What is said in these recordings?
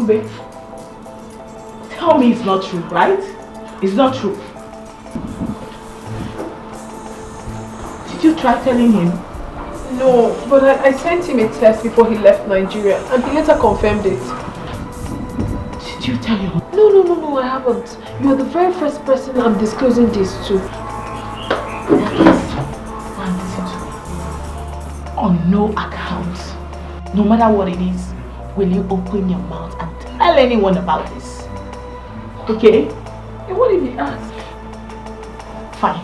Chukube, tell me it's not true, right? It's not true. Did you try telling him? No, but I sent him a text before he left Nigeria and he later confirmed it. Did you tell him? No, I haven't. You're the very first person I'm disclosing this to. On no account, no matter what it is, will you open your mouth and tell anyone about this? Okay? And what if he asks? Fine.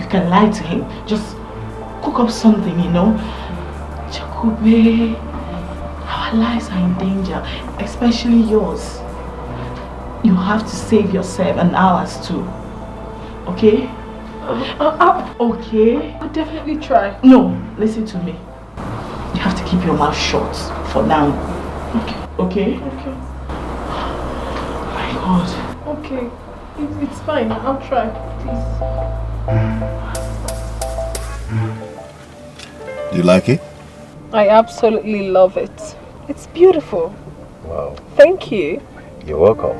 You can lie to him. Just cook up something, you know? Chakube, our lives are in danger, especially yours. You have to save yourself and ours too. Okay? Okay? I'll definitely try. No, listen to me. You have to keep your mouth shut for now. Okay. Okay? Okay. My God. Okay. It's fine. I'll try. Do you like it? I absolutely love it. It's beautiful. Wow. Thank you. You're welcome.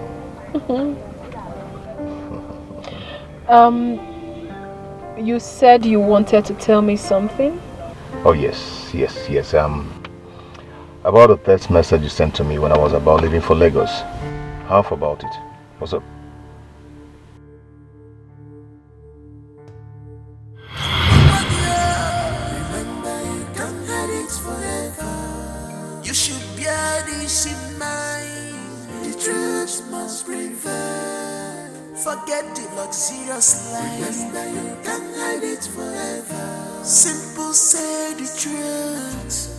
You said you wanted to tell me something? Oh yes. About a text message you sent to me when I was about leaving for Lagos. Half about it. What's up? You should bear this in mind. The truth must prevail. Forget the luxurious life. Remember you can't hide it forever. Simple, say the truth.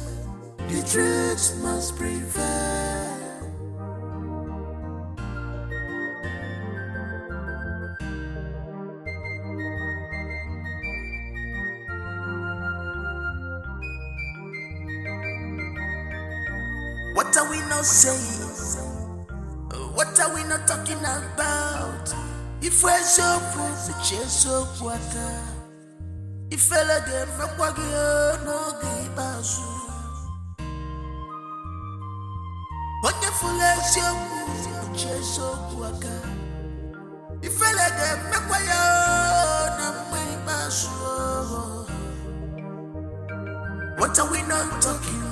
The truth must prevail. What are we not saying? What are we not talking about? If we're so full, the chase of water. If I let them no give us. Wonderful as you the chase of water. If I let them no give us. What are we not talking?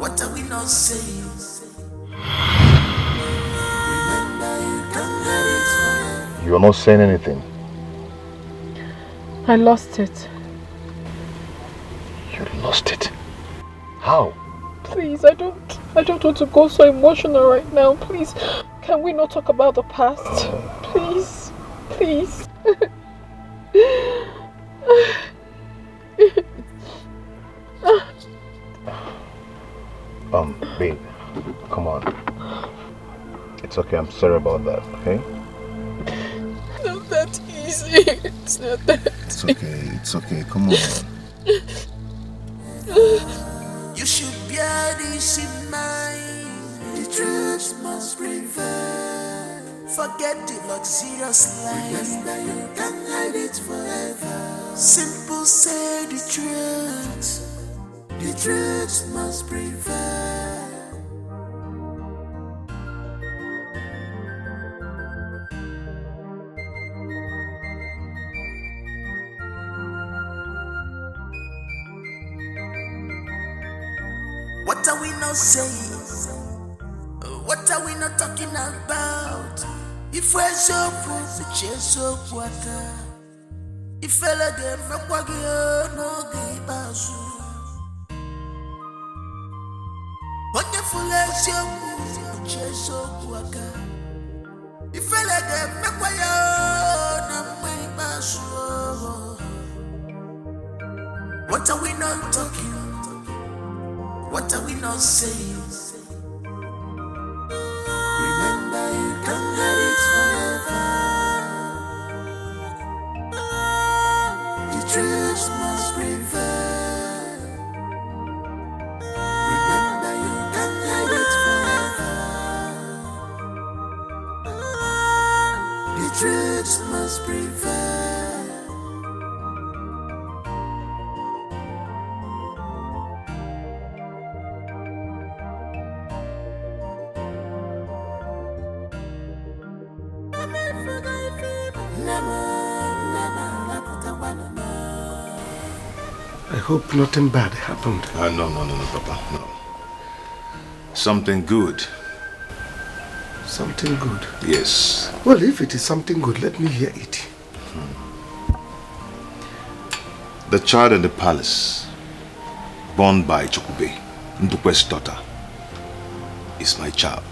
What are we not saying? You are not saying anything. I lost it. You lost it? How? Please, I don't want to go so emotional right now. Please, can we not talk about the past? Please. Babe, come on. It's okay, I'm sorry about that, okay? Not that easy. It's not that It's okay, come on. You should bear this in mind. The truth must prevail. Forget the luxurious life. Remember you can't hide it forever. Simple, say the truth. The truth must prevail. What are we not saying? What are we not talking about? If we're so full, the chase of water. If I let them no give us. Wonderful as you the chase of water. If I let them no give us. What are we not talking? What are we not saying? Remember you can't hide it forever. The truth must prevail. Remember you can't hide it forever. The truth must prevail. I hope nothing bad happened. No, Papa, no. Something good. Something good? Yes. Well, if it is something good, let me hear it. The child in the palace, born by Chokube, Ndukwe's daughter, is my child.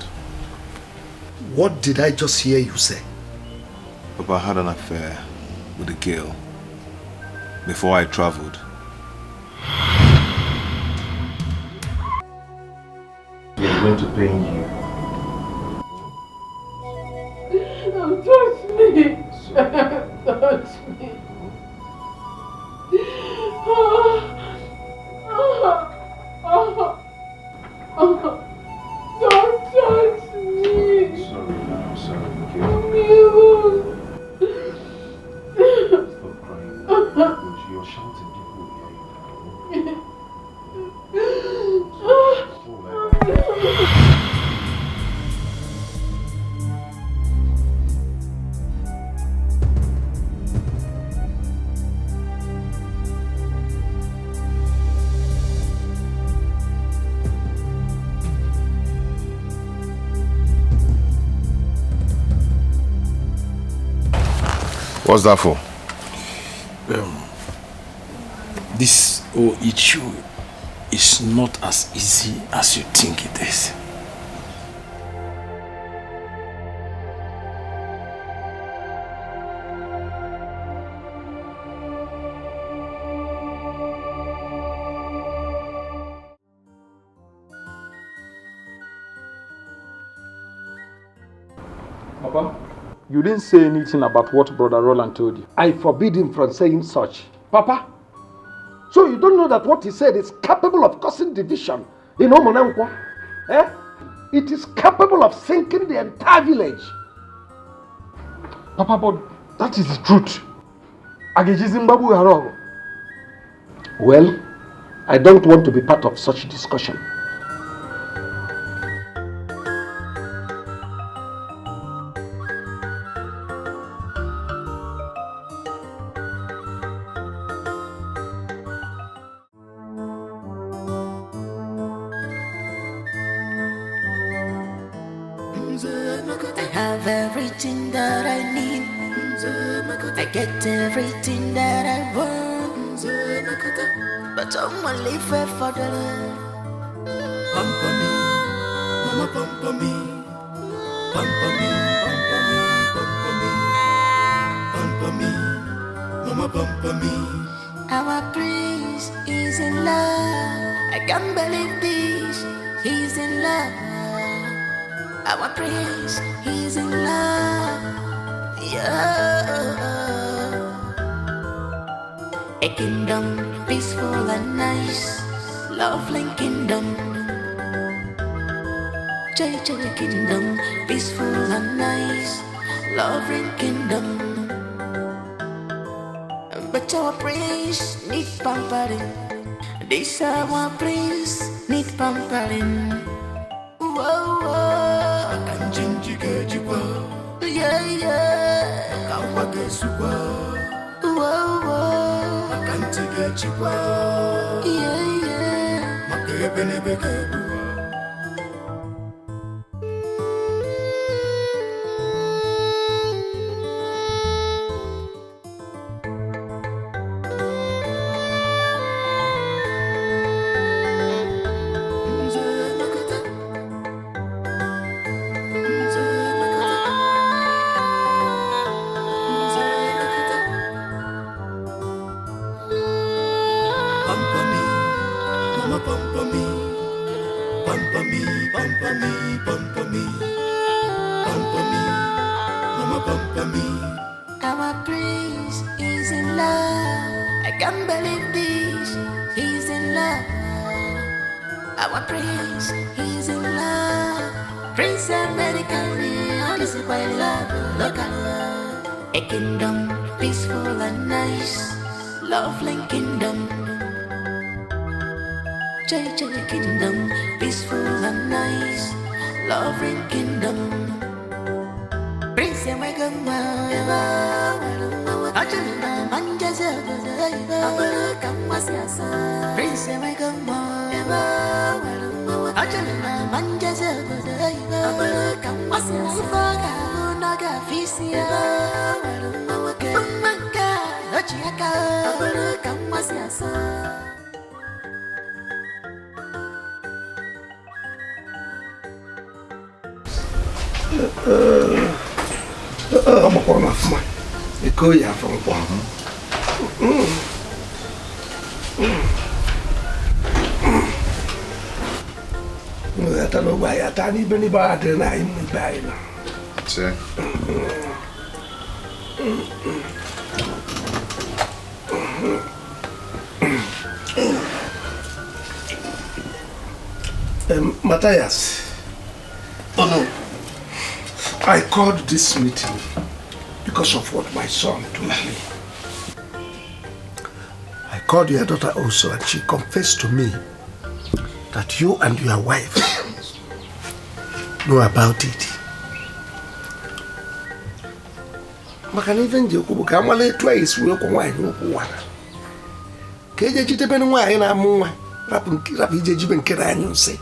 What did I just hear you say? Papa had an affair with a girl before I traveled. We are going to pain you. Don't touch me. Don't touch me. Don't touch me. I'm sorry, okay? Stop crying. You're shouting, people will hear you. What's that for? This whole issue is not as easy as you think it is. Papa, you didn't say anything about what Brother Roland told you. I forbid him from saying such. Papa? So you don't know that what he said is capable of causing division in Omonankwa? Eh? It is capable of sinking the entire village. Papa, but that is the truth. Agejizimbabu Haro. Well, I don't want to be part of such discussion. I have everything that I need. I get everything that I want. But I'm only fair for the love. Pampa me, mama pampa me. Pampa me, pampa me, pampa me. Pampa me, mama pampa me. Our prince is in love. I can't believe this. He's in love. Our prince, he's in love. Yeah. A kingdom peaceful and nice, lovely kingdom. JJ kingdom peaceful and nice, lovely kingdom. But our prince need pampering. This our prince need pampering. Whoa, whoa. Yeah, yeah. Whoa, whoa. Yeah, yeah. Our prince is in love. I can't believe this. He's in love. Our prince, he's in love. Prince American, this is why I love. Look at love. A kingdom peaceful and nice, lovely kingdom. JJ kingdom peaceful and nice, lovely kingdom. Prince American, Matthias. Oh no. I called this meeting because of what my son told me. I called your daughter also, and she confessed to me that you and your wife know about it. Makana even Jacob Kamale twice will come wine. Keja Jitaben wine, I'm more. Rapin Jiben Keran, you say.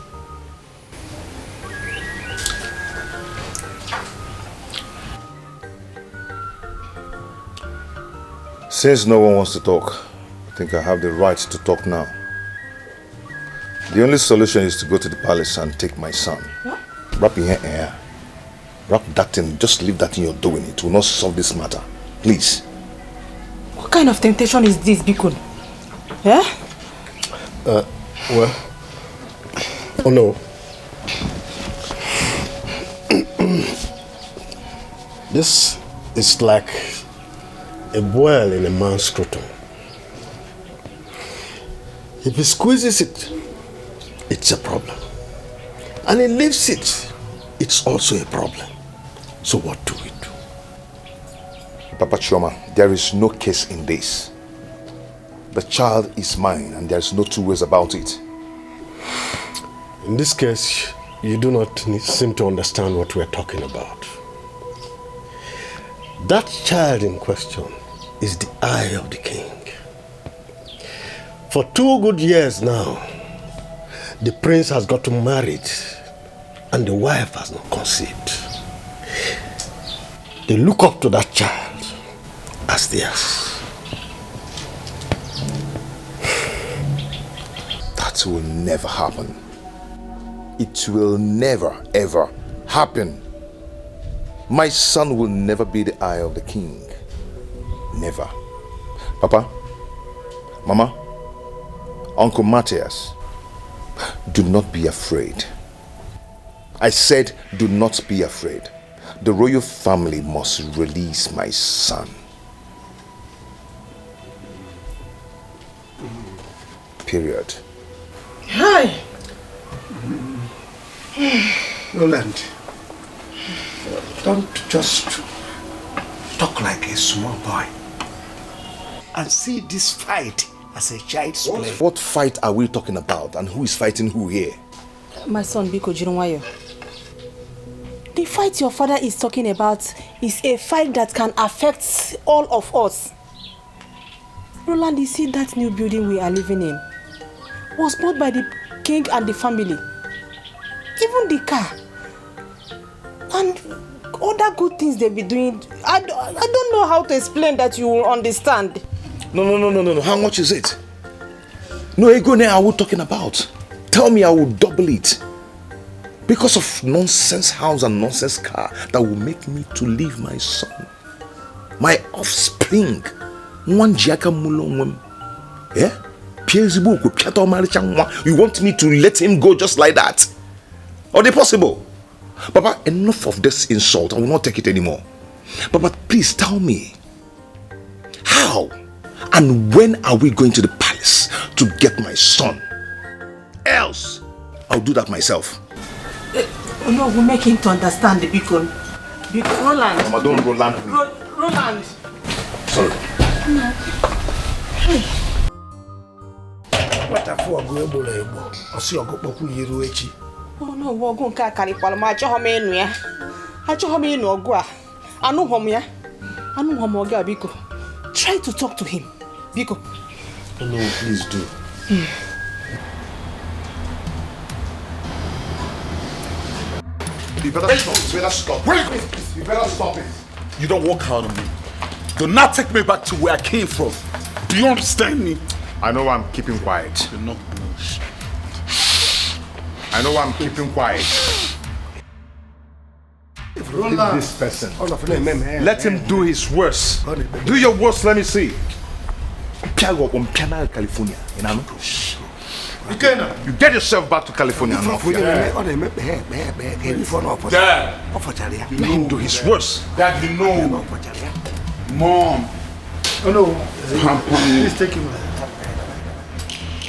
Since no one wants to talk, I think I have the right to talk now. The only solution is to go to the palace and take my son. What? Wrap in here. Wrap that thing. Just leave that thing you're doing. It will not solve this matter. Please. What kind of temptation is this, Bikun? Yeah? Well. Oh no. This is like a boil in a man's scrotum. If he squeezes it, it's a problem. And he leaves it, it's also a problem. So what do we do? Papa Chioma, there is no case in this. The child is mine and there's no two ways about it. In this case, you do not seem to understand what we're talking about. That child in question is the eye of the king. For 2 good years now, the prince has gotten married and the wife has not conceived. They look up to that child as theirs. That will never happen. It will never ever happen. My son will never be the eye of the king. Never. Papa, Mama, Uncle Matthias, do not be afraid. I said, do not be afraid. The royal family must release my son. Period. Hi. Roland, don't just talk like a small boy and see this fight as a child's play. What fight are we talking about and who is fighting who here? My son Biko Jirunwayo. The fight your father is talking about is a fight that can affect all of us. Roland, you see that new building we are living in was bought by the king and the family. Even the car. And other good things they'll be doing. I don't know how to explain that you will understand. No. How much is it? No, Ego, now are we talking about? Tell me, I will double it. Because of nonsense house and nonsense car that will make me to leave my son. My offspring. You want me to let him go just like that? Are they possible? Papa, enough of this insult. I will not take it anymore. Papa, please tell me. How and when are we going to the palace to get my son? Else, I'll do that myself. No, we'll make him to understand the Biko. Roland. Mama, don't Roland. Roland. Sorry. No. What a fool go ebo. I see you go poku yiru echi. Oh no, we go nka karikwala ma acho hom enu ya. Acho hom enu ogu a. Anu hom ya. Anu hom ogu a Biko. Try to talk to him. Biko. Oh no, please do. You better stop. Wait, you better stop it. You don't walk out on me. Do not take me back to where I came from. Do you understand me? I know I'm keeping quiet. You're not bullshit. I know I'm keeping quiet. This person. Let him do his worst. Do your worst, let me see. California. You get yourself back to California. Dad, let him do his worst. Dad, you know. Mom. Oh no. Pamper me. Please take him.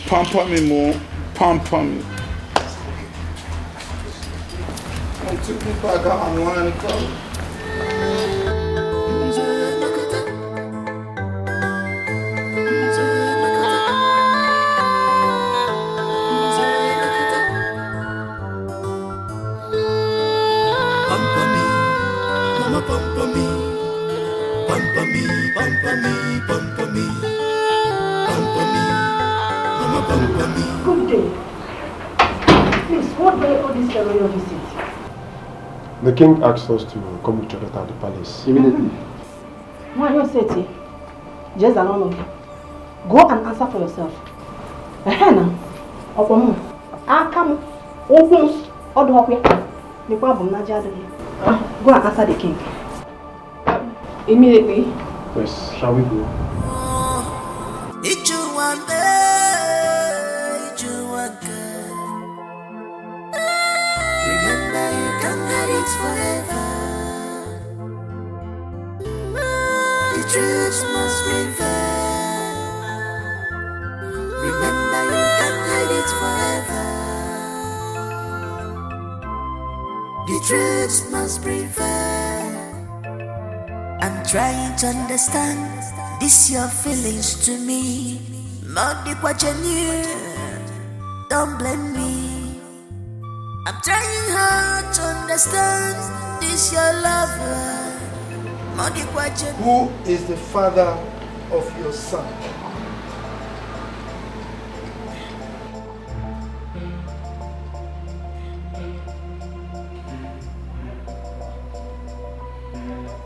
Pamper me, Mom. Pamper me. I'm 2Pac on one color. Good day. Please, what day all this royal visit? The king asked us to come with your daughter at the palace immediately. Why you say it? Just alone. Go and answer for yourself. Now, Opomu, Akamu, Ogun, Odhokwe. The problem Najado. Go and answer the king. Immediately. Yes, shall we go? Remember, you can't hide it forever. The truth must prevail. Remember, you can't hide it forever. The truth must prevail. I'm trying to understand this your feelings to me. Not the what you knew. Don't blame me. I'm trying hard to understand this your lover. Not the what you. Who is the father of your son?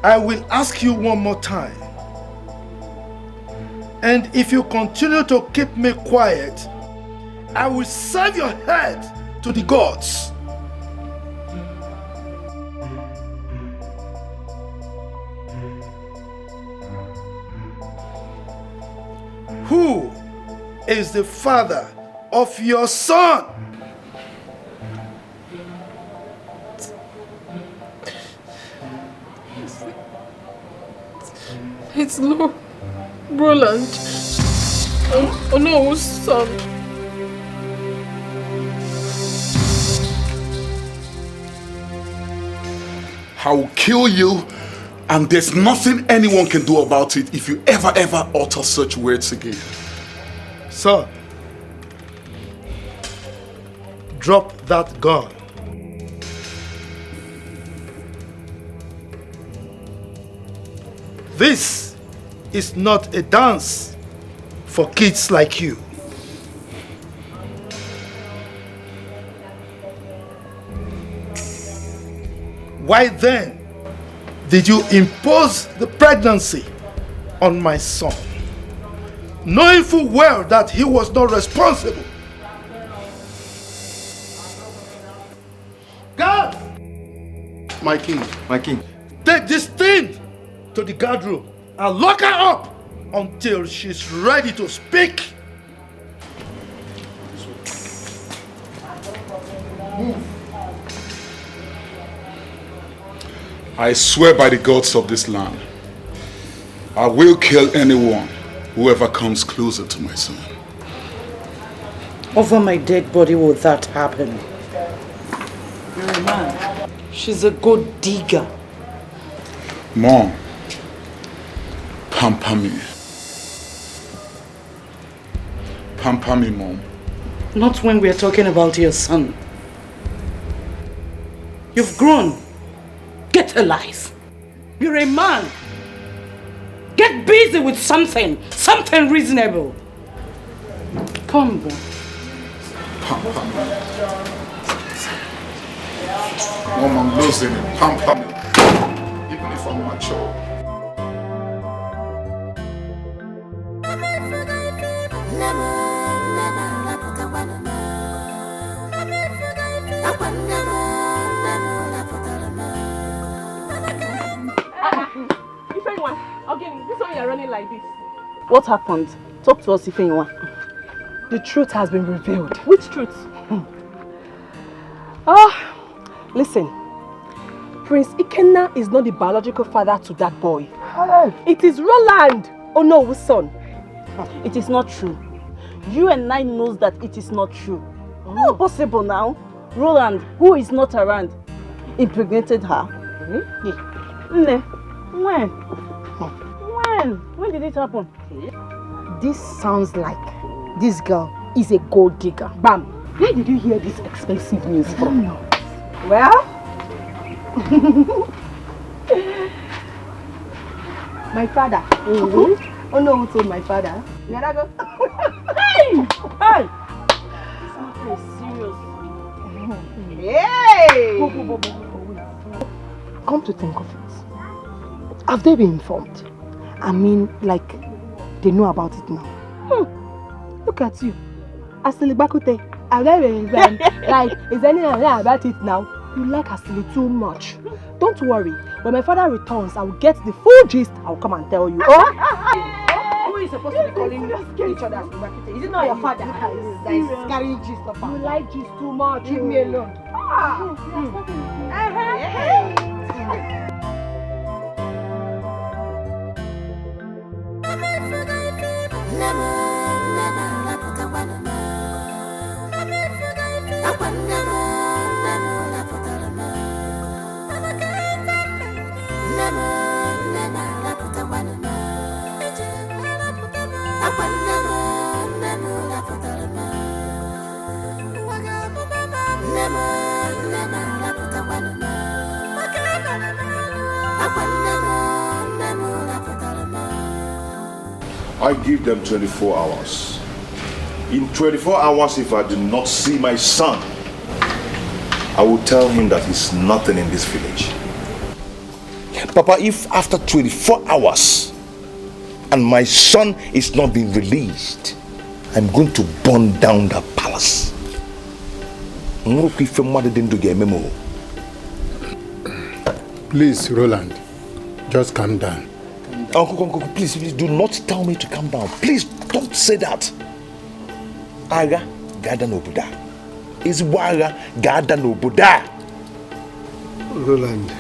I will ask you one more time. And if you continue to keep me quiet, I will serve your head to the gods. Who is the father of your son? It's no Roland. Oh no, son. I will kill you, and there's nothing anyone can do about it if you ever utter such words again. Son, drop that gun. This is not a dance for kids like you. Why then did you impose the pregnancy on my son, knowing full well that he was not responsible? God! My king. Take this thing to the guard room and lock her up until she's ready to speak. Move. I swear by the gods of this land, I will kill anyone whoever comes closer to my son. Over my dead body will that happen? You're a man. She's a good digger. Mom, pamper me. Pamper me, Mom. Not when we're talking about your son. You've grown. Get a life. You're a man. Get busy with something reasonable. Pam, boy. Mom, I'm losing it. Pam. Even if I'm mature. Like this. What happened? Talk to us, Ifeanyi. The truth has been revealed. Which truth? Listen. Prince Ikenna is not the biological father to that boy. It is Roland Onowu's son. It is not true. You and I knows that it is not true. Not possible now. Roland, who is not around, impregnated her. When? When did it happen? This sounds like this girl is a gold digger. Bam! Where did you hear this expensive news from? Well, my father. Oh no, who told my father? Here I go. Hey! This is serious. Hey! Come to think of it, have they been informed? I mean, like, they know about it now. Look at you. Asili Bakute. I've never been like, is anyone about it now? You like Asili too much. Don't worry. When my father returns, I will get the full gist. I will come and tell you. Oh? Who is supposed to be calling each other Asili Bakute? Is it not your father that is carrying gist of her? You like gist too much. Leave me alone. I give them 24 hours. In 24 hours, if I do not see my son, I will tell him that he's nothing in this village. Papa, if after 24 hours and my son is not being released, I'm going to burn down the palace. Please, Roland, just calm down. Uncle, please do not tell me to calm down. Please don't say that. Aga gada no Buddha. Is waga gada no Buddha. Roland,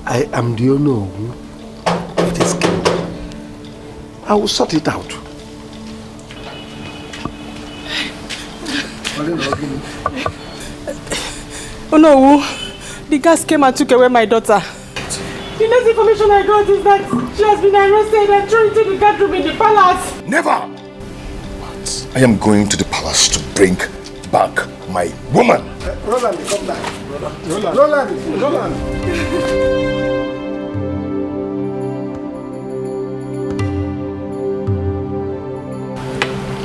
I am the owner of this kingdom. I will sort it out. Oh no, the gas came and took away my daughter. The next information I got is that she has been arrested and thrown into the guard room in the palace. Never! I am going to the palace to bring back my woman. Roland, come back. Roland.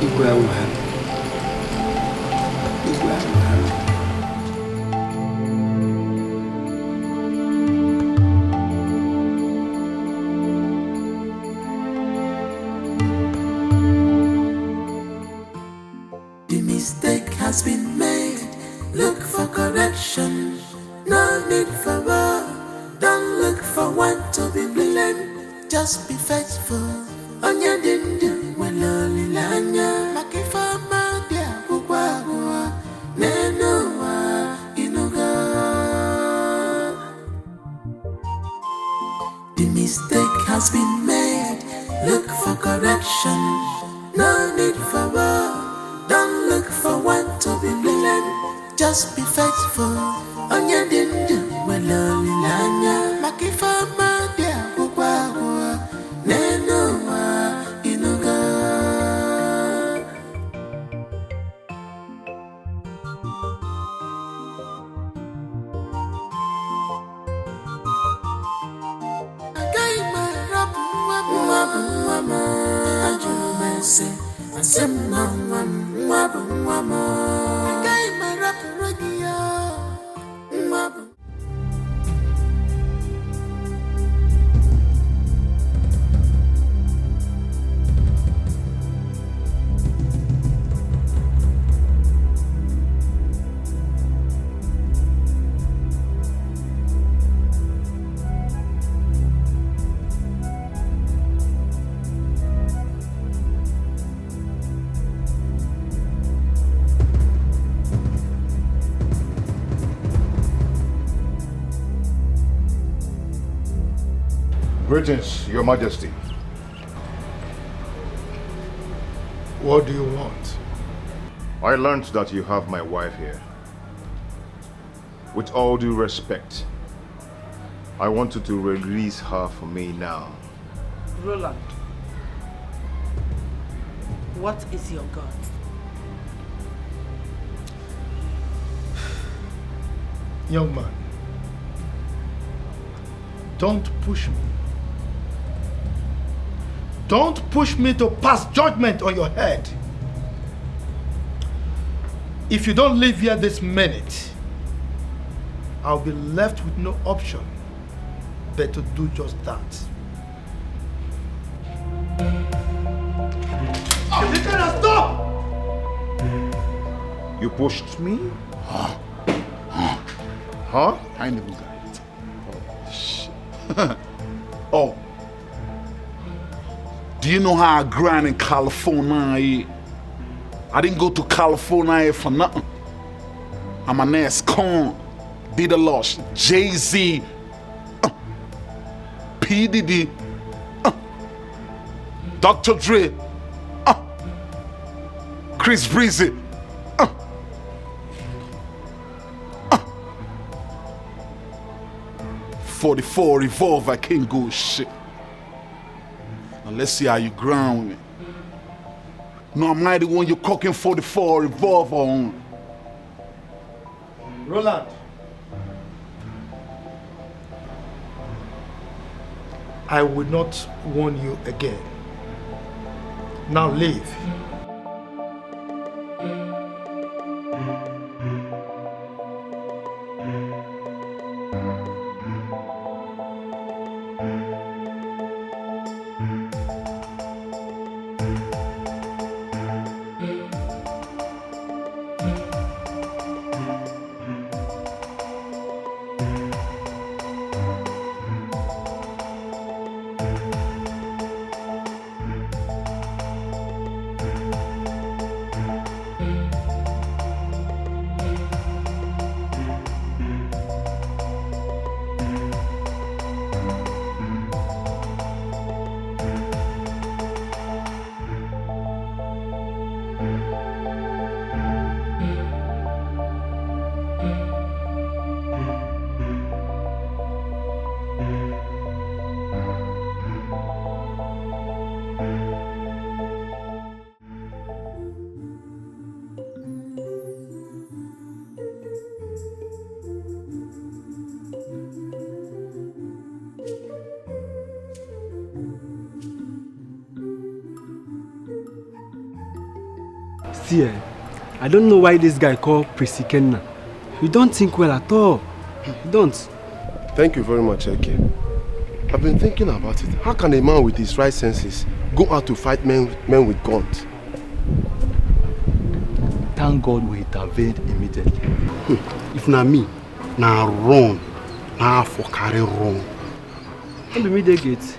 Igwe. Has been made. Look for correction. No need for war. Don't look for one to be blamed. Just be faithful. Onya dindu weloli lanya. Makifa madia kukwa nenoa inuga. The mistake has been made. Look for correction. No need for war. Don't look for one to be blamed. Just be faithful. Onya dindu weloli lanya. Makifa madia kukwa nenoa inuga. Agai marabu wabu wama. Ajuru mese. Greetings, Your Majesty. What do you want? I learned that you have my wife here. With all due respect, I want you to release her for me now. Roland, what is your God? Young man, don't push me. Don't push me to pass judgment on your head. If you don't leave here this minute, I'll be left with no option but to do just that. Stop! You pushed me? Huh? I never got it. Oh, shit. Oh. Do you know how I grind in California? I didn't go to California for nothing. I'm an ass con, Be The Lost, Jay-Z, P. Diddy, Dr. Dre, Chris Breezy, 44 revolver, I can't go shit. Now let's see how you ground with me. No, I'm not the one you're cooking 44 revolver on. Roland. I will not warn you again. Now leave. See, I don't know why this guy called Prissy Kenna. You don't think well at all. You don't. Thank you very much, Eke. I've been thinking about it. How can a man with his right senses go out to fight men with guns? Thank God we intervened immediately. If not me, now run. Now for carry run. Don't be me they get.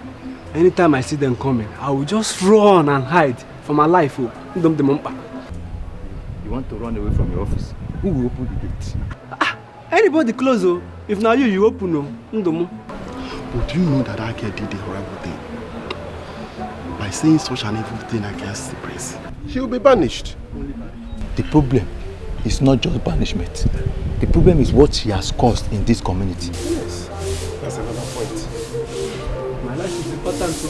Anytime I see them coming, I will just run and hide for my life. You want to run away from your office? Who will open the gate? Anybody close, oh. If not you, you open, no. But do you know that I did a horrible thing? By saying such an evil thing against the press, she will be banished. The problem is not just banishment. The problem is what she has caused in this community. Yes, that's another point. My life is important, so.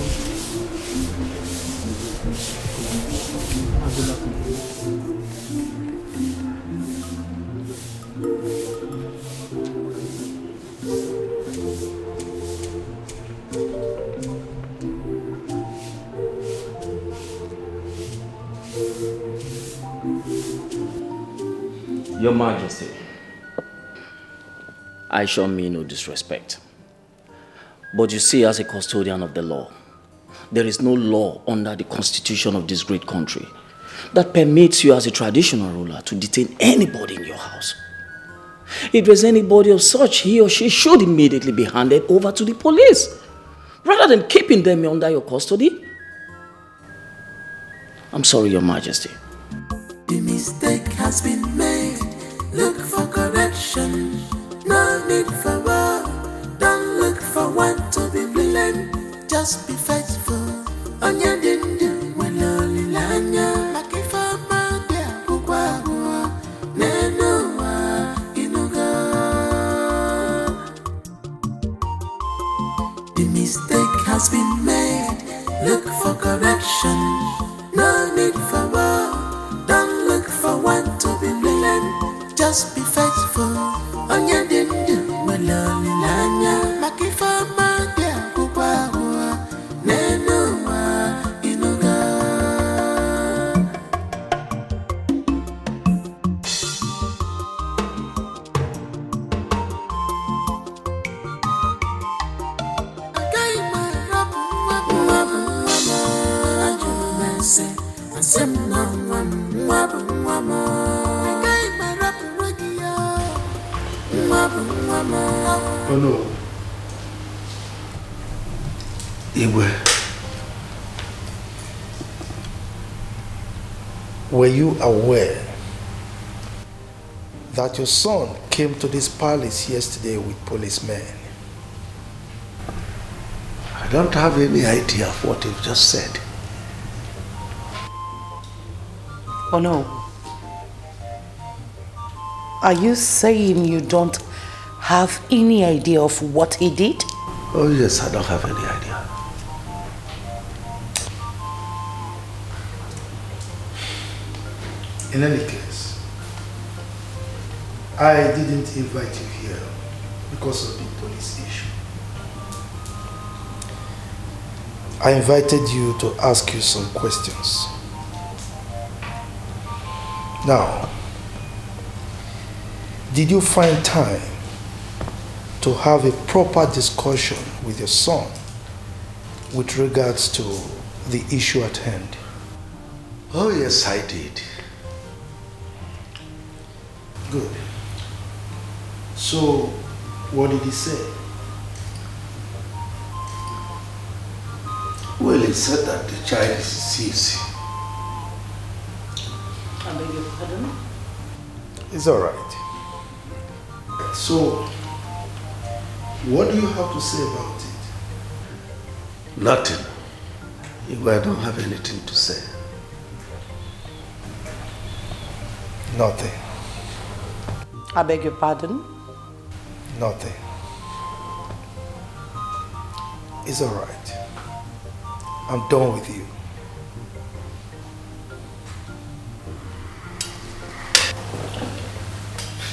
Your Majesty, I shall mean no disrespect. But you see, as a custodian of the law, there is no law under the constitution of this great country that permits you as a traditional ruler to detain anybody in your house. If there's anybody of such, he or she should immediately be handed over to the police, rather than keeping them under your custody. I'm sorry, Your Majesty. The mistake has been made. Look for correction. No need for war. Don't look for one to be blamed. Just be faithful. Onya dindu waloli lanya. Makifa madia kukwa nenua inuga. The mistake has been made. Look for correction. No need for war. Don't look for one to be blamed. Just be faithful. Onya dindu waloli lanya. Makifa madia kukwa nenua inuga. Oh no. Igwe, were you aware that your son came to this palace yesterday with policemen? I don't have any idea of what you've just said. Oh no. Are you saying you don't have any idea of what he did? Oh yes, I don't have any idea. In any case, I didn't invite you here because of the police issue. I invited you to ask you some questions. Now, did you find time to have a proper discussion with your son with regards to the issue at hand? Oh yes, I did. Good. So, what did he say? Well, he said that the child is deceased. I beg your pardon? It's all right. So, what do you have to say about it? Nothing. I don't have anything to say. Nothing. I beg your pardon? Nothing. It's all right. I'm done with you.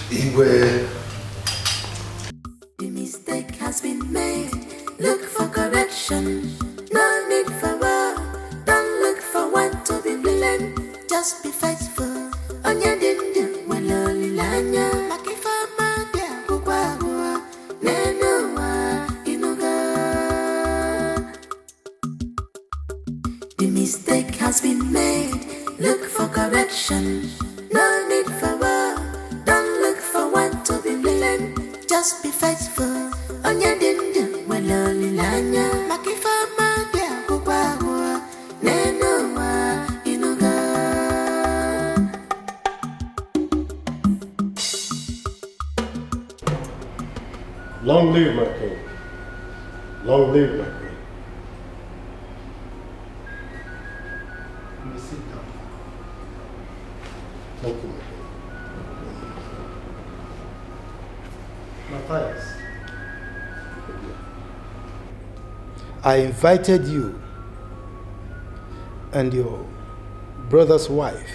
Igwe. The mistake has been made. Look for correction. No need for war. Don't look for one to be blamed. Just be faithful. Onya dindu waloli lanya. Makifa madia kukwa nenua inuga. The mistake has been made. Look for correction. No need for war. Don't look for one to be blamed. Just be faithful. Onya dindu waloli lanya. Makifa madia kukwa nenua inuga. Long live my king. Long live my queen. You may sit down. Thank you, my king. Matthias, I invited you and your brother's wife.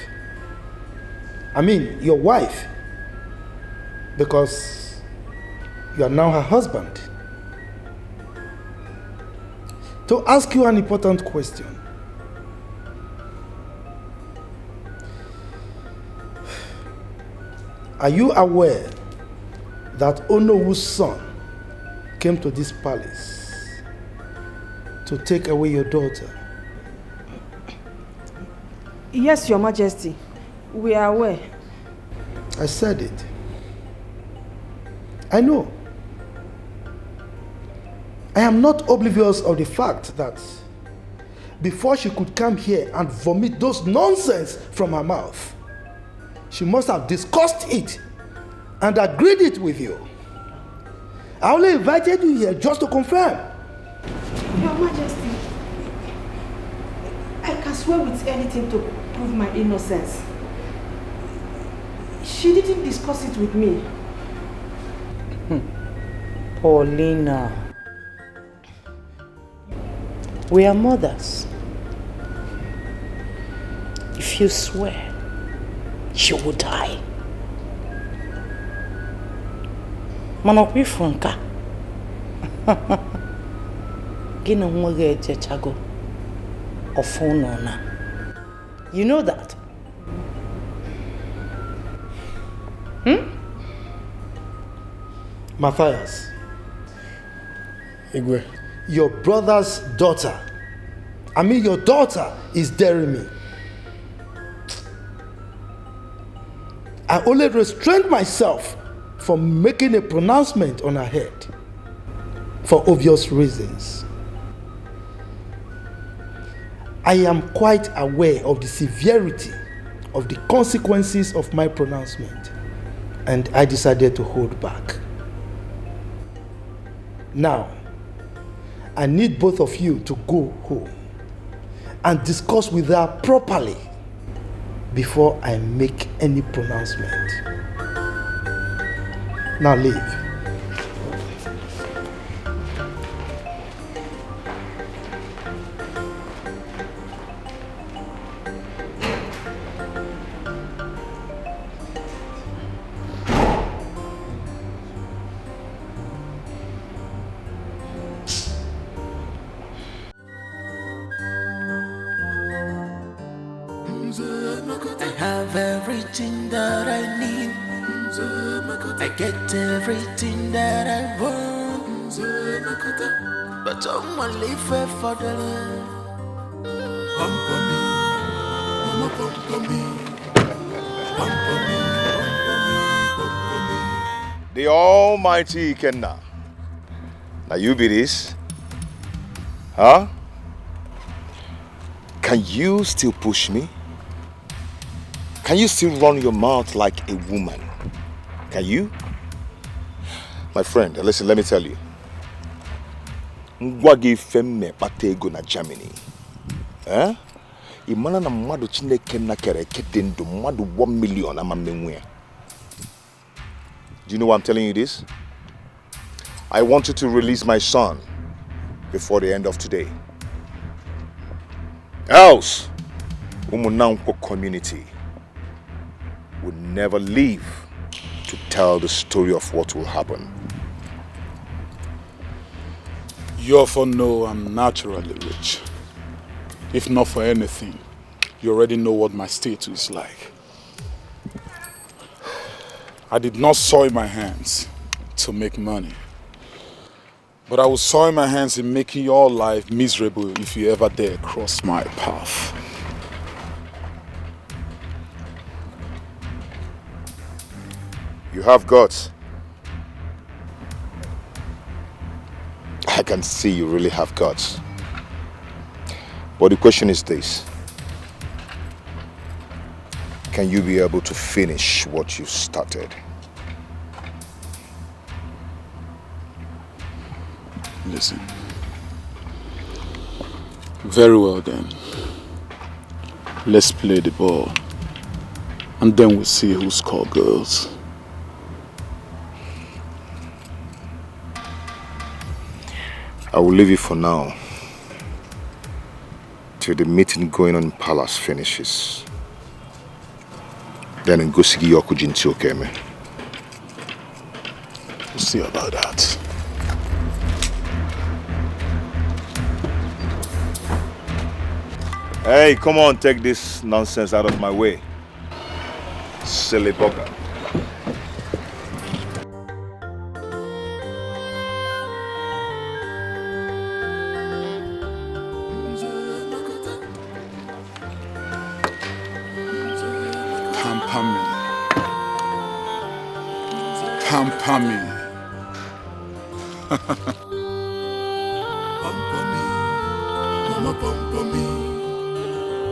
I mean, your wife, because you are now her husband, to ask you an important question. Are you aware that Onowu's son came to this palace to take away your daughter? Yes, Your Majesty. We are aware. I said it. I know. I am not oblivious of the fact that before she could come here and vomit those nonsense from her mouth, she must have discussed it and agreed it with you. I only invited you here just to confirm. Your Majesty, I can swear with anything to prove my innocence. She didn't discuss it with me. Paulina. We are mothers. If you swear, she will die. Manokwi funka. Gina mwage jechago. Ofonona. You know that? Matthias. Igwe. Your brother's daughter. I mean, your daughter is daring me. I only restrained myself from making a pronouncement on her head for obvious reasons. I am quite aware of the severity of the consequences of my pronouncement, and I decided to hold back. Now, I need both of you to go home and discuss with her properly before I make any pronouncement. Now leave. I have everything that I need. I get everything that I want. But I'm only fair for the love. The Almighty Kenna. Now you be this. Huh? Can you still push me? Can you still run your mouth like a woman? Can you? My friend, listen, let me tell you. Ngwagi femme patego na Germany. Eh? Imana na madu chineke na kere kedendo madu 1 million ama menwe. Do you know why I'm telling you this? I want you to release my son before the end of today. Else, Umunanko community will never leave to tell the story of what will happen. You often know I'm naturally rich. If not for anything, you already know what my status is like. I did not soil my hands to make money. But I will soil my hands in making your life miserable if you ever dare cross my path. You have guts. I can see you really have guts. But the question is this. Can you be able to finish what you started? Listen. Very well then. Let's play the ball. And then we'll see who scores goals. I will leave you for now till the meeting going on in Palace finishes. Then go see Yoku Jinti, okay, man? We'll see about that. Hey, come on, take this nonsense out of my way. Silly bugger. pamper me. Pamper me. Pamper me, mama pamper me.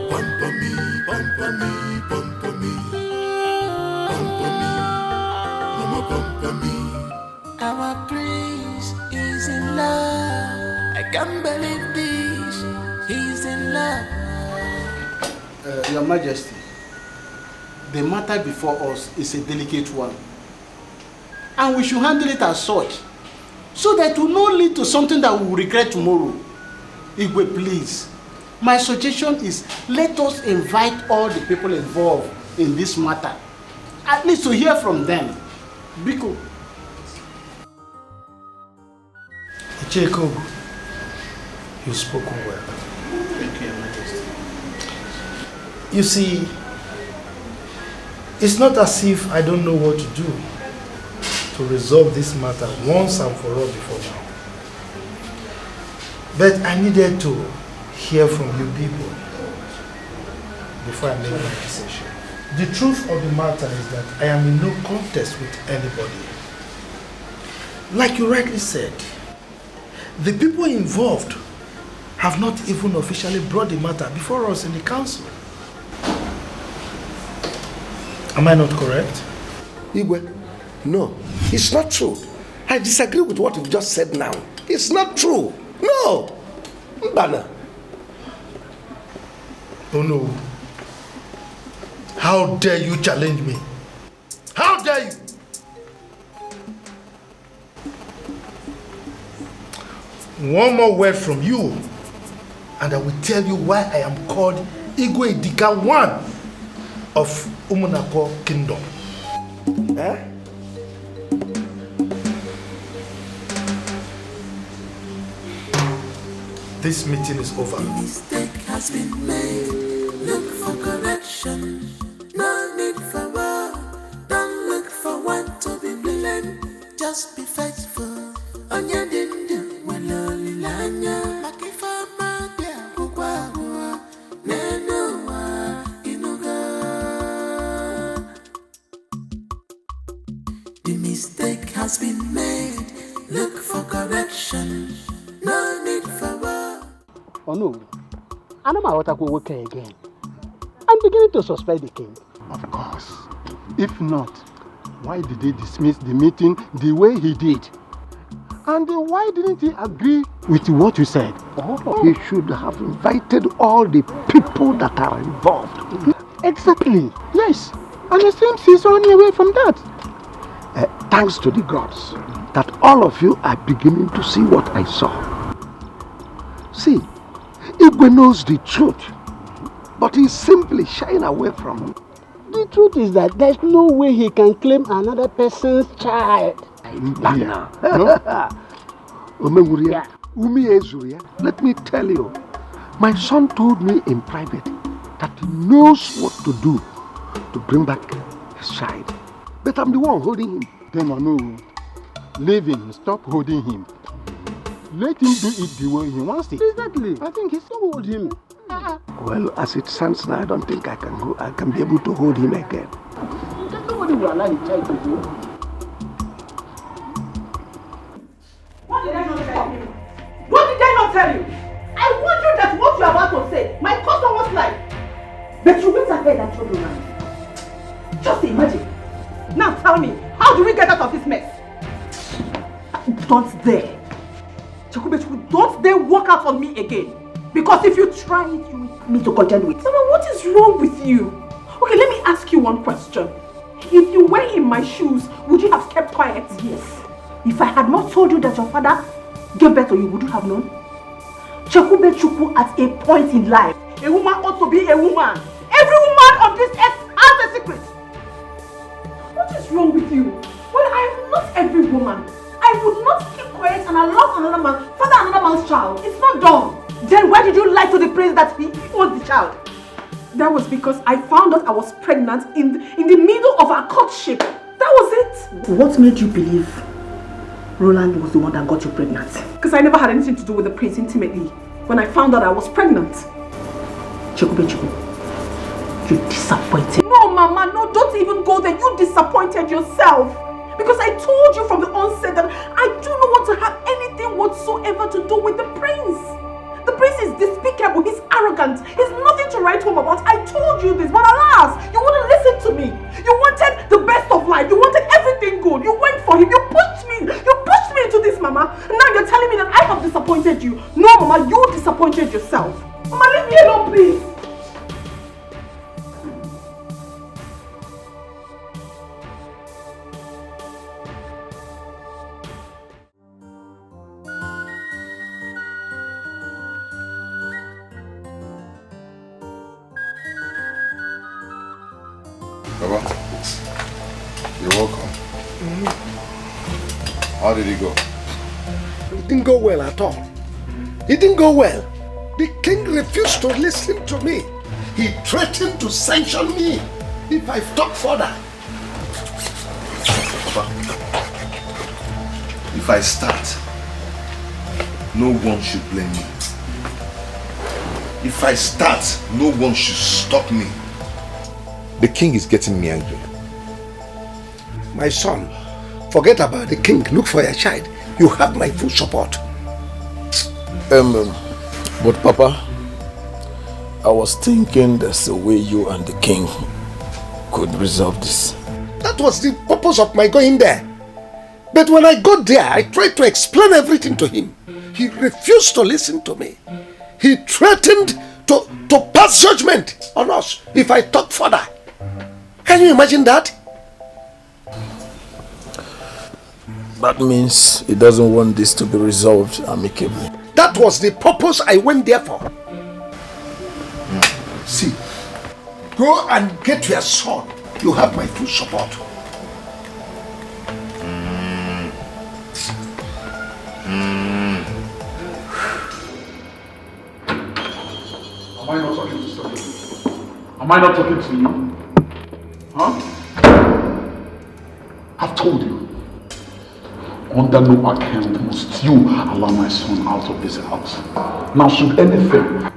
Pamper me, pamper me, pamper me. Pamper me, mama pamper me. Our prince is in love. I can't believe this. He's in love. Your Majesty, the matter before us is a delicate one. And we should handle it as such, so that it will not lead to something that we will regret tomorrow. Igwe, please. My suggestion is let us invite all the people involved in this matter, at least to hear from them. Biko. Etiko, you've spoken well. Thank you, Your Majesty. You see, it's not as if I don't know what to do to resolve this matter once and for all before now. But I needed to hear from you people before I make my decision. The truth of the matter is that I am in no contest with anybody. Like you rightly said, the people involved have not even officially brought the matter before us in the council. Am I not correct? Igwe, no, it's not true. I disagree with what you've just said now. It's not true. No. Mbana. Oh no. How dare you challenge me? How dare you? One more word from you and I will tell you why I am called Igwe Dikeh 1 of Umunako Kingdom. Eh? This meeting is over. The mistake has been made. Look for correction. No need for war. Don't look for one to be blamed. Just be faithful. On your dindu, waloli lanya. Makifama dia kukwa nenoa inuga. The mistake has been made. Look for correction. No need for war. Oh no, I know my water will work again. I'm beginning to suspect the king. Of course. If not, why did he dismiss the meeting the way he did? And why didn't he agree with what you said? He should have invited all the people that are involved. Exactly, yes. And it seems he's only away from that. Thanks to the gods that all of you are beginning to see what I saw. See, Igwe knows the truth, but he's simply shying away from it. The truth is that there's no way he can claim another person's child. Yeah. Let me tell you, my son told me in private that he knows what to do to bring back his child. But I'm the one holding him. Then no, leave him, stop holding him. Let him do it the way he wants it. Exactly. I think he still hold him. Well, as it stands now, I don't think I can be able to hold him again. Nobody will allow the child to do. What did I not tell you? What did I not tell you? I warned you that what you are about to say, my cousin was like. But you went ahead and told me, man. Just imagine. Now tell me, how do we get out of this mess? Don't dare. Chakubechu, don't dare walk out on me again. Because if you try it, you will need to contend with. Mama, what is wrong with you? Okay, let me ask you one question. If you were in my shoes, would you have kept quiet? Yes. If I had not told you that your father gave birth to you, would you have known? Chakubechu, at a point in life, a woman ought to be a woman. Every woman on this earth has a secret. What is wrong with you? Well, I am not every woman. I would not keep quiet and allow another man father another man's child. It's not done. Then why did you lie to the prince that he was the child? That was because I found out I was pregnant in the middle of our courtship. That was it. What made you believe Roland was the one that got you pregnant? Because I never had anything to do with the prince intimately. When I found out I was pregnant. Chikubechuku, you disappointed. No, ma. Mama, no, don't even go there. You disappointed yourself. Because I told you from the onset that I do not want to have anything whatsoever to do with the prince. The prince is despicable, he's arrogant, he's nothing to write home about. I told you this, but alas, you wouldn't listen to me. You wanted the best of life, you wanted everything good, you went for him, you pushed me into this, Mama. And now you're telling me that I have disappointed you. No, Mama, you disappointed yourself. Mama, leave me alone, please. Baba, you're welcome. How did it go? It didn't go well at all. It didn't go well. The king refused to listen to me. He threatened to sanction me if I talk further. Papa, if I start, no one should blame me. If I start, no one should stop me. The king is getting me angry. My son, forget about the king. Look for your child. You have my full support. But Papa, I was thinking there's a way you and the king could resolve this. That was the purpose of my going there. But when I got there, I tried to explain everything to him. He refused to listen to me. He threatened to pass judgment on us if I talk further. Can you imagine that? That means he doesn't want this to be resolved amicably. That was the purpose I went there for. See, go and get your son. You have my full support. Am I not talking to somebody? Am I not talking to you? Huh? I've told you. Under no account must you allow my son out of this house. Now should anything,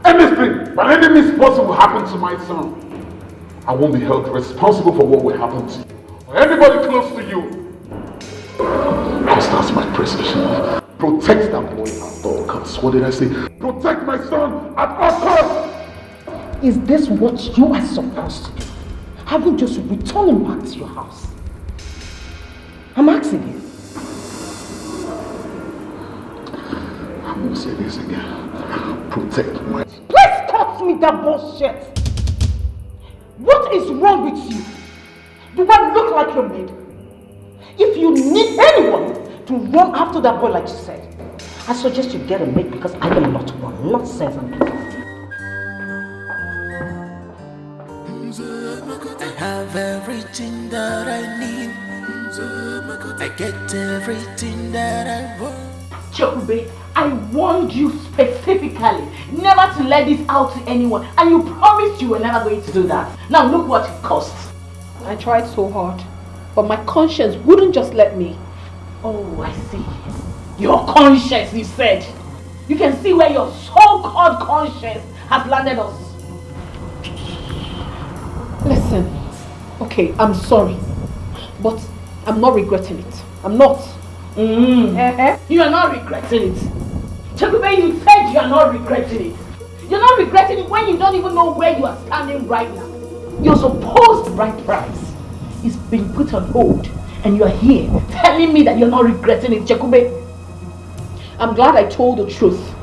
but any misfortune will happen to my son, I won't be held responsible for what will happen to you or anybody close to you. Because that's my precision. Protect that boy at all costs. What did I say? Protect my son at all costs. Is this what you are supposed to do? Haven't just returned him back to your house? I'm asking you. I will say this again. Protect my... Please cut me that bullshit! What is wrong with you? Do I look like your maid? If you need anyone to run after that boy like you said, I suggest you get a maid because I am not one. Nonsense and people. I have everything that I need. I get everything that I want. Chokube, I warned you specifically never to let this out to anyone, and you promised you were never going to do that. Now look what it cost. I tried so hard, but my conscience wouldn't just let me. Oh, I see. Your conscience, you said. You can see where your so-called conscience has landed us. Listen, okay, I'm sorry, but I'm not regretting it. I'm not. You are not regretting it. Chokube, you said you are not regretting it. You're not regretting it when you don't even know where you are standing right now. Your supposed bride price is being put on hold, and you are here telling me that you're not regretting it, Chokube. I'm glad I told the truth.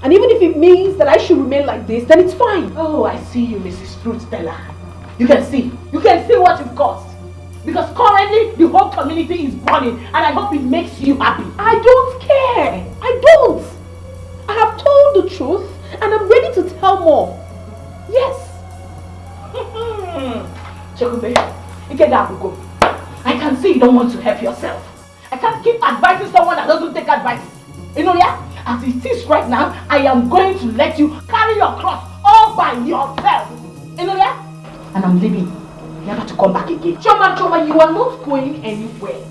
And even if it means that I should remain like this, then it's fine. Oh, I see you, Mrs. Fruit Stella. You can see what you've caused. Because currently the whole community is burning, and I hope it makes you happy. I don't care. I don't. I have told the truth, and I'm ready to tell more. Yes. Chokube, go. I can see you don't want to help yourself. I can't keep advising someone that doesn't take advice. You know, yeah? As it is right now, I am going to let you carry your cross all by yourself. You know, yeah? And I'm leaving. Never to come back again. Choma, you are not going anywhere.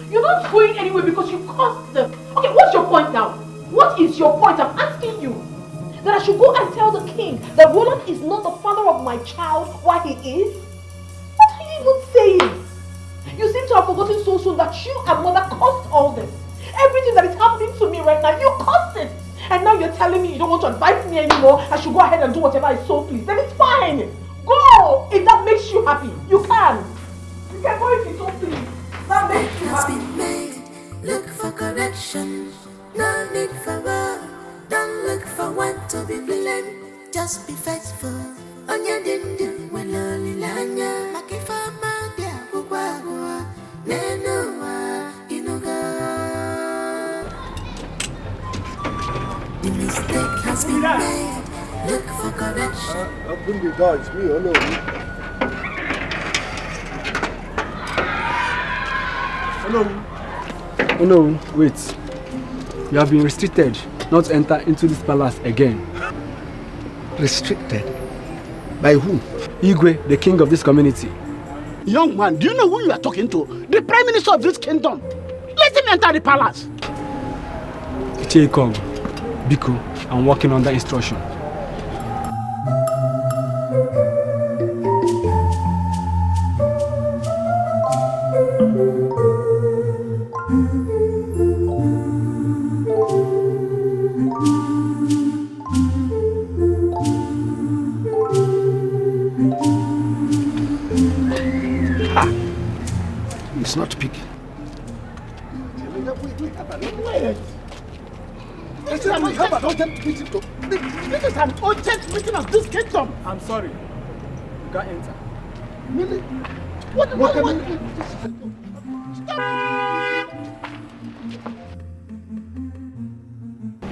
You're not going anywhere because you caused them. Okay, what's your point now? What is your point? I'm asking you. That I should go and tell the king that Roland is not the father of my child while he is? What are have forgotten so soon that you and mother caused all this. Everything that is happening to me right now, you caused it. And now you're telling me you don't want to advise me anymore. I should go ahead and do whatever I so please. Then it's fine. Go! If that makes you happy, you can. You can go if you so please. That makes you happy. Look for correction. No need for war. Don't look for one to be blamed. Just be faithful. On your dindu, when lonely lanya. Makifama, dear, Bugwa, Nenoa, Inuga. The mistake has been made. Look for correction. Open the door, it's me, hello. Oh no, wait. You have been restricted not to enter into this palace again. Restricted? By who? Igwe, the king of this community. Young man, do you know who you are talking to? The prime minister of this kingdom. Let him enter the palace. Etiko, Biko, I'm working under instruction. It's not picking. This is an urgent meeting of this kingdom. I'm sorry. You can't enter. Really? What?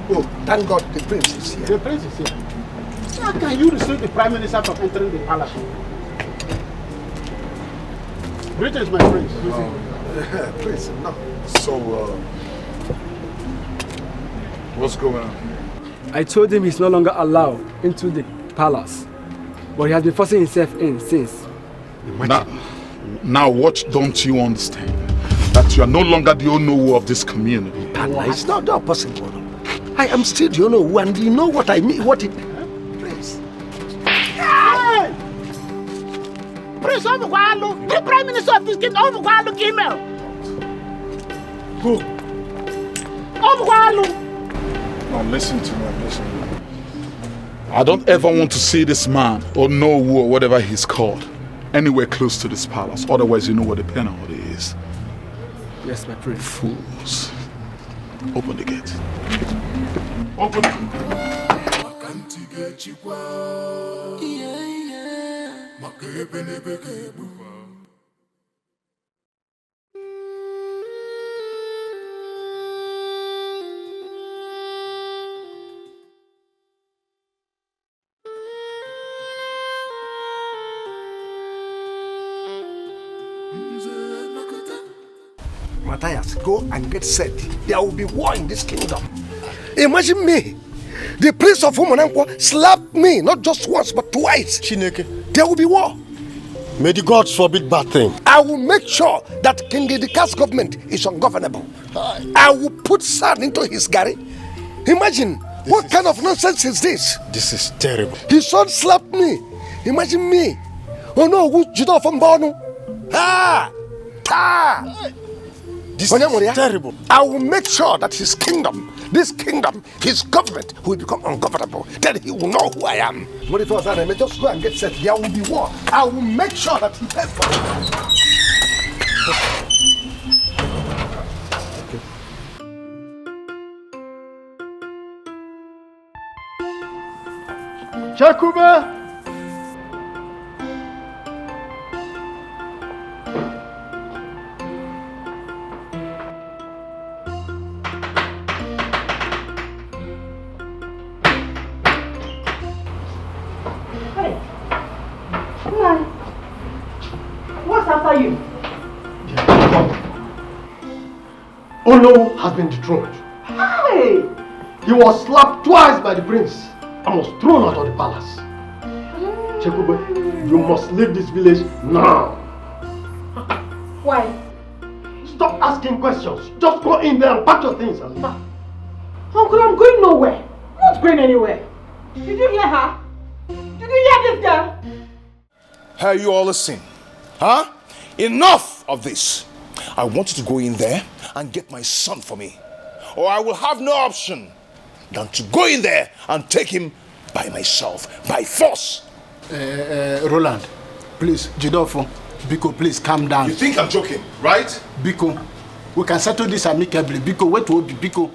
Oh, thank God the prince is here. The prince is here. How can you restrict the prime minister from entering the palace? Greetings, my prince. Prince, no. So, what's going on? I told him he's no longer allowed into the palace, but he has been forcing himself in since. Now what don't you understand? That you are no longer the Onowu of this community. Pala, it's not possible. I am still the Onowu, and you know what I mean. What it... Prince. Hey! Prince Obukwalo, the prime minister of this kingdom, Obukwalo came out. Who? Obukwalo. Now listen to me, I don't ever want to see this man, or Onowu, or whatever he's called, anywhere close to this palace. Otherwise, you know what the penalty is. Yes, my prince. Fools. Open the gate. Open it. Matthias, go and get set. There will be war in this kingdom. Imagine me. The prince of Umunanko slapped me not just once but twice. Chineke. There will be war. May the gods forbid bad thing. I will make sure that King Idika's government is ungovernable. I will put sand into his gari. Imagine, what kind of nonsense is this? This is terrible. His son slapped me. Imagine me. Oh no, who's Judah from Bono? This is terrible. I will make sure that his kingdom, this kingdom, his government will become ungovernable. Then he will know who I am. What if I was that? Just go and get set. There will be war. I will make sure that he pays for it. Chakube! What's after you? Ono has been dethroned. Hey! He was slapped twice by the prince and was thrown out of the palace. Chekube, you must leave this village now. Why? Stop asking questions. Just go in there and pack your things and leave. Uncle, I'm going nowhere. I'm not going anywhere. Did you hear her? Did you hear this girl? Hey, you all listen. Huh? Enough of this. I want you to go in there and get my son for me. Or I will have no option than to go in there and take him by myself, by force. Roland, please, Jidofo, Biko, please calm down. You think I'm joking, right? Biko, we can settle this amicably. Biko, wait, Biko.